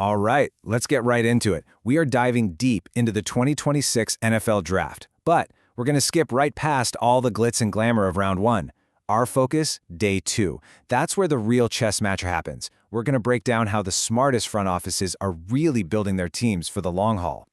All right, let's get right into it. We are diving deep into the 2026 NFL Draft, but we're going to skip right past all the glitz and glamour of round one. Our focus, day two. That's where the real chess match happens. We're going to break down how the smartest front offices are really building their teams for the long haul.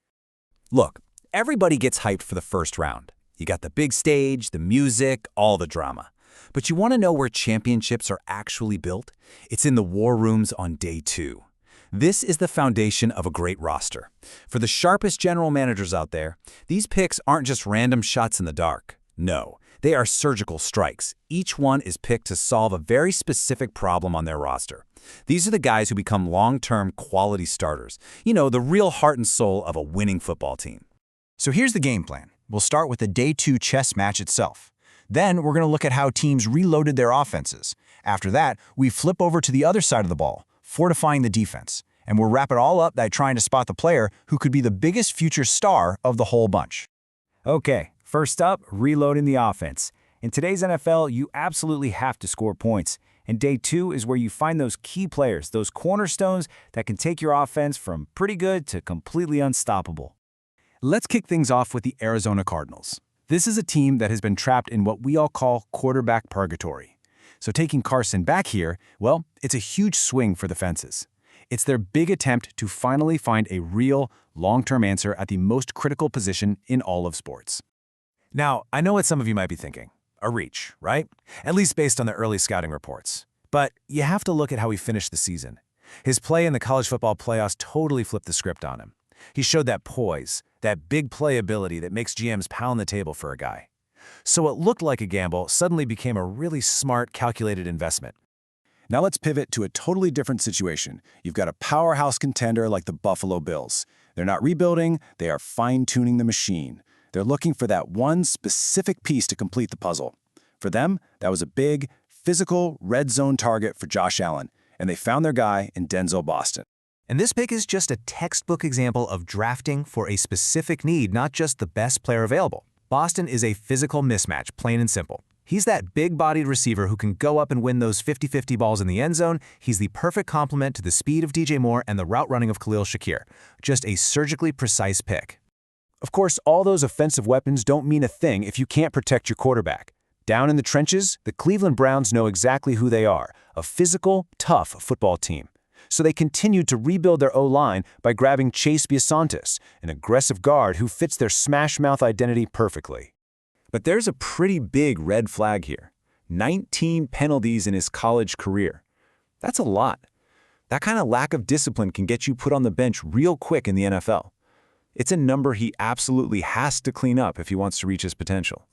Look, everybody gets hyped for the first round. You got the big stage, the music, all the drama. But you want to know where championships are actually built? It's in the war rooms on day two. This is the foundation of a great roster. For the sharpest general managers out there, these picks aren't just random shots in the dark. No, they are surgical strikes. Each one is picked to solve a very specific problem on their roster. These are the guys who become long-term quality starters. You know, the real heart and soul of a winning football team. So here's the game plan. We'll start with the day two chess match itself. Then we're going to look at how teams reloaded their offenses. After that, we flip over to the other side of the ball, fortifying the defense. And we'll wrap it all up by trying to spot the player who could be the biggest future star of the whole bunch. Okay, first up, reloading the offense. In today's NFL, you absolutely have to score points. And day two is where you find those key players, those cornerstones that can take your offense from pretty good to completely unstoppable. Let's kick things off with the Arizona Cardinals. This is a team that has been trapped in what we all call quarterback purgatory. So taking Carson Beck here, well, it's a huge swing for the fences. It's their big attempt to finally find a real, long-term answer at the most critical position in all of sports. Now, I know what some of you might be thinking. A reach, right? At least based on the early scouting reports. But you have to look at how he finished the season. His play in the college football playoffs totally flipped the script on him. He showed that poise, that big play ability that makes GMs pound the table for a guy. So what looked like a gamble suddenly became a really smart, calculated investment. Now let's pivot to a totally different situation. You've got a powerhouse contender like the Buffalo Bills. They're not rebuilding, they are fine-tuning the machine. They're looking for that one specific piece to complete the puzzle. For them, that was a big, physical, red zone target for Josh Allen, and they found their guy in Denzel Boston. And this pick is just a textbook example of drafting for a specific need, not just the best player available. Boston is a physical mismatch, plain and simple. He's that big-bodied receiver who can go up and win those 50-50 balls in the end zone. He's the perfect complement to the speed of DJ Moore and the route running of Khalil Shakir. Just a surgically precise pick. Of course, all those offensive weapons don't mean a thing if you can't protect your quarterback. Down in the trenches, the Cleveland Browns know exactly who they are, a physical, tough football team. So they continued to rebuild their O-line by grabbing Chase Biasantis, an aggressive guard who fits their smash-mouth identity perfectly. But there's a pretty big red flag here. 19 penalties in his college career. That's a lot. That kind of lack of discipline can get you put on the bench real quick in the NFL. It's a number he absolutely has to clean up if he wants to reach his potential.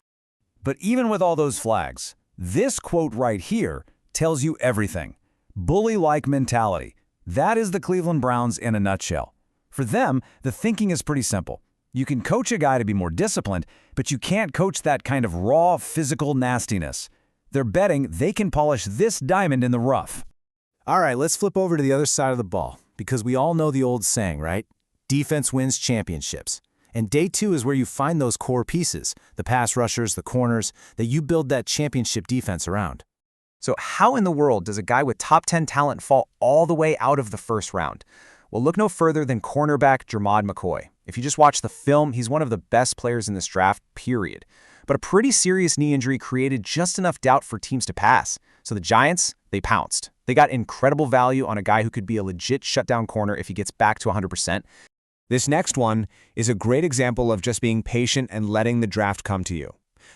But even with all those flags, this quote right here tells you everything. Bully-like mentality. That is the Cleveland Browns in a nutshell. For them, the thinking is pretty simple. You can coach a guy to be more disciplined, but you can't coach that kind of raw, physical nastiness. They're betting they can polish this diamond in the rough. All right, let's flip over to the other side of the ball, because we all know the old saying, right? Defense wins championships. And day two is where you find those core pieces, the pass rushers, the corners, that you build that championship defense around. So how in the world does a guy with top 10 talent fall all the way out of the first round? Well, look no further than cornerback Jermod McCoy. If you just watch the film, he's one of the best players in this draft, period. But a pretty serious knee injury created just enough doubt for teams to pass. So the Giants, they pounced. They got incredible value on a guy who could be a legit shutdown corner if he gets back to 100%. This next one is a great example of just being patient and letting the draft come to you.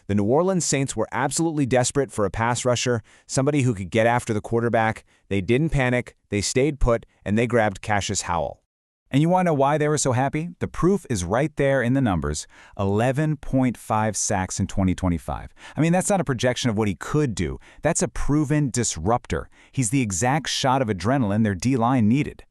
The New Orleans Saints were absolutely desperate for a pass rusher, somebody who could get after the quarterback. They didn't panic, they stayed put, and they grabbed Cassius Howell. And you want to know why they were so happy? The proof is right there in the numbers. 11.5 sacks in 2025. I mean, that's not a projection of what he could do. That's a proven disruptor. He's the exact shot of adrenaline their D-line needed.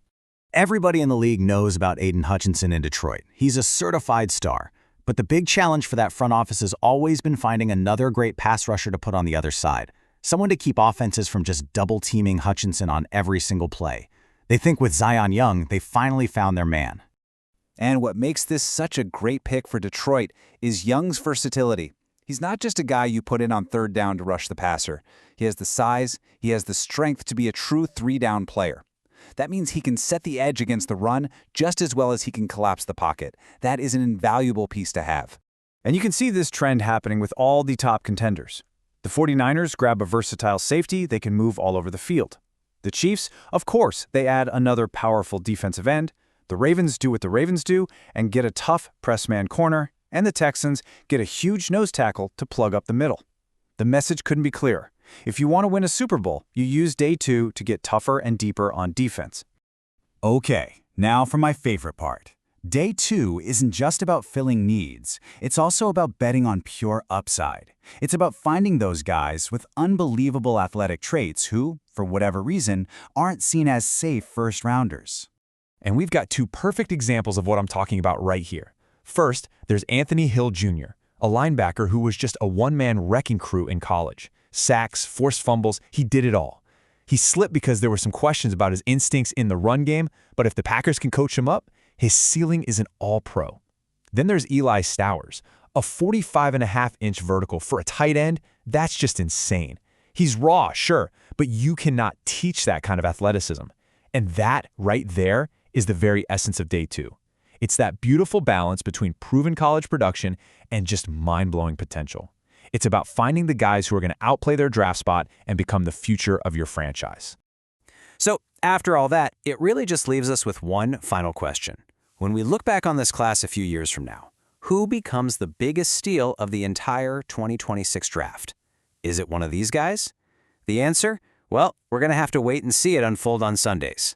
Everybody in the league knows about Aiden Hutchinson in Detroit. He's a certified star. But the big challenge for that front office has always been finding another great pass rusher to put on the other side. Someone to keep offenses from just double-teaming Hutchinson on every single play. They think with Zion Young, they finally found their man. And what makes this such a great pick for Detroit is Young's versatility. He's not just a guy you put in on third down to rush the passer. He has the size, he has the strength to be a true three-down player. That means he can set the edge against the run just as well as he can collapse the pocket. That is an invaluable piece to have. And you can see this trend happening with all the top contenders. The 49ers grab a versatile safety they can move all over the field. The Chiefs, of course, they add another powerful defensive end. The Ravens do what the Ravens do and get a tough press man corner, and the Texans get a huge nose tackle to plug up the middle. The message couldn't be clearer. If you want to win a Super Bowl, you use day 2 to get tougher and deeper on defense. Okay, now for my favorite part. Day 2 isn't just about filling needs. It's also about betting on pure upside. It's about finding those guys with unbelievable athletic traits who, for whatever reason, aren't seen as safe first-rounders. And we've got 2 perfect examples of what I'm talking about right here. First, there's Anthony Hill Jr., a linebacker who was just a one-man wrecking crew in college. Sacks, forced fumbles, he did it all. He slipped because there were some questions about his instincts in the run game, but if the Packers can coach him up, his ceiling is an all-pro. Then there's Eli Stowers, a 45.5-inch vertical for a tight end. That's just insane. He's raw, sure, but you cannot teach that kind of athleticism. And that right there is the very essence of day 2. It's that beautiful balance between proven college production and just mind-blowing potential. It's about finding the guys who are going to outplay their draft spot and become the future of your franchise. So, after all that, it really just leaves us with one final question. When we look back on this class a few years from now, who becomes the biggest steal of the entire 2026 draft? Is it one of these guys? The answer? Well, we're going to have to wait and see it unfold on Sundays.